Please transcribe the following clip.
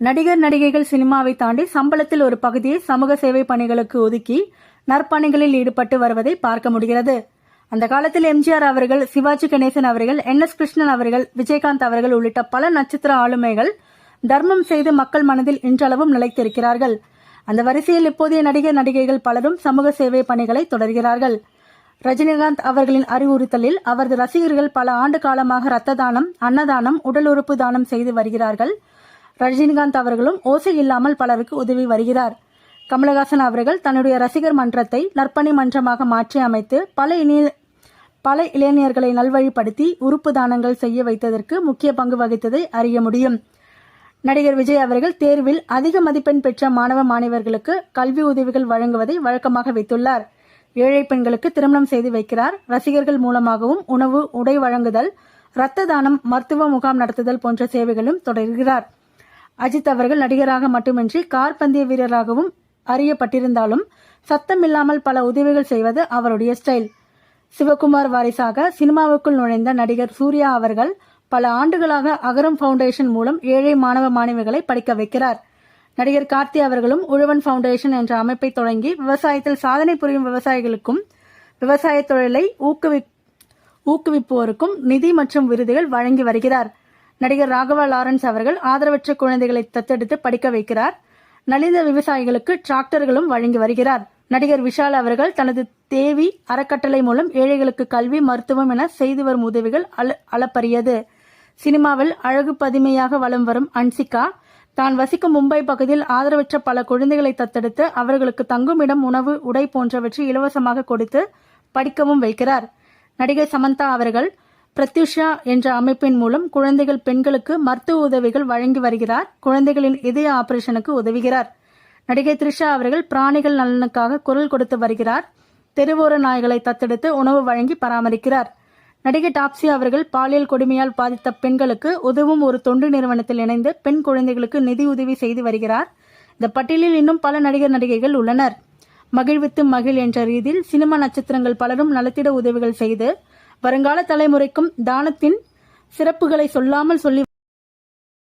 நடிகர் நடிகைகள் சினிமாவை தாண்டி சம்பளத்தில் ஒரு பகுதியை சமூக சேவை பணிகளுக்கு ஒதுக்கி நற்பணிகளில் ஈடுபட்டு வருவதை பார்க்க முடிகிறது. அந்த காலத்தில் எம்ஜிஆர் அவர்கள், சிவாஜி கணேசன் அவர்கள், NS கிருஷ்ணன் அவர்கள், விஜயகாந்த் அவர்கள் உள்ளிட்ட பல நட்சத்திர ஆளுமைகள் தர்மம் செய்து மக்கள் மனதில் இன்றளவும் நிலைத்திருக்கிறார்கள். அந்த வரிசையில் இப்போதைய நடிகர் நடிகைகள் பலரும் சமூக சேவை பணிகளை தொடர்கிறார்கள். ரஜினிகாந்த் அவர்களின் அறிவுறுத்தலில் அவரது ரசிகர்கள் பல ஆண்டு காலமாக இரத்த தானம், அன்னதானம், உடல் உறுப்பு தானம் செய்து வருகிறார்கள். ரஜினிகாந்த் அவர்களும் ஓசை இல்லாமல் பலருக்கு உதவி வருகிறார். கமலஹாசன் அவர்கள் தன்னுடைய ரசிகர் மன்றத்தை நற்பணி மன்றமாக மாற்றி அமைத்து பல இளைஞர்களை நல்வழிப்படுத்தி உறுப்பு தானங்கள் செய்ய வைத்ததற்கு முக்கிய பங்கு வகித்ததை அறிய முடியும். நடிகர் விஜய் அவர்கள் தேர்வில் அதிக மதிப்பெண் பெற்ற மாணவ மாணவர்களுக்கு கல்வி உதவிகள் வழங்குவதை வழக்கமாக வைத்துள்ளார். ஏழை பெண்களுக்கு திருமணம் செய்து வைக்கிறார். ரசிகர்கள் மூலமாகவும் உணவு, உடை வழங்குதல், இரத்த தானம், மருத்துவ முகாம் நடத்துதல் போன்ற சேவைகளும் தொடர்கிறார். அஜித் அவர்கள் நடிகராக மட்டுமின்றி கார் பந்தய வீரராகவும் அறியப்பட்டிருந்தாலும் சத்தமில்லாமல் பல உதவிகள் செய்வது அவருடைய ஸ்டைல். சிவகுமார் வாரிசாக சினிமாவுக்குள் நுழைந்த நடிகர் சூர்யா அவர்கள் பல ஆண்டுகளாக அகரம் ஃபவுண்டேஷன் மூலம் ஏழை மாணவ மாணவிகளை படிக்க வைக்கிறார். நடிகர் கார்த்தி அவர்களும் உழவன் ஃபவுண்டேஷன் என்ற அமைப்பை தொடங்கி விவசாயத்தில் சாதனை புரியும் விவசாயிகளுக்கும் விவசாய தொழிலை ஊக்குவிப்போருக்கும் நிதி மற்றும் விருதுகள் வழங்கி வருகிறார். நடிகர் ராகவா லாரன்ஸ் அவர்கள் ஆதரவற்ற குழந்தைகளை தத்தெடுத்து படிக்க வைக்கிறார். நலிந்த விவசாயிகளுக்கு டிராக்டர்களும் வழங்கி வருகிறார். நடிகர் விஷால் அவர்கள் தனது தேவி அறக்கட்டளை மூலம் ஏழைகளுக்கு கல்வி, மருத்துவம் என செய்து வரும் உதவிகள் அளப்பரியது. சினிமாவில் அழகு பதுமையாக வலம் வரும் அன்சிகா தான் வசிக்கும் மும்பை பகுதியில் ஆதரவற்ற பல குழந்தைகளை தத்தெடுத்து அவர்களுக்கு தங்குமிடம், உணவு, உடை போன்றவற்றை இலவசமாக கொடுத்து படிக்கவும் வைக்கிறார். நடிகை சமந்தா அவர்கள் பிரத்யுஷா என்ற அமைப்பின் மூலம் குழந்தைகள் பெண்களுக்கு மருத்துவ உதவிகள் வழங்கி வருகிறார். குழந்தைகளின் இதய ஆபரேஷனுக்கு உதவுகிறார். நடிகை த்ரிஷா அவர்கள் பிராணிகள் நலனுக்காக குரல் கொடுத்து வருகிறார். தெருவோர நாய்களை தத்தெடுத்து உணவு வழங்கி பராமரிக்கிறார். நடிகை டாப்சி அவர்கள் பாலியல் கொடுமையால் பாதித்த பெண்களுக்கு உதவும் ஒரு தொண்டு நிறுவனத்தில் இணைந்து பெண் குழந்தைகளுக்கு நிதி உதவி செய்து வருகிறார். இந்த பட்டியலில் இன்னும் பல நடிகர் நடிகைகள் உள்ளனர். மகிழ்வித்து மகிழ் என்ற ரீதியில் சினிமா நட்சத்திரங்கள் பலரும் நலத்திட உதவிகள் செய்து வருங்கால தலைமுறைக்கும் தானத்தின் சிறப்புகளை சொல்லாமல் சொல்லி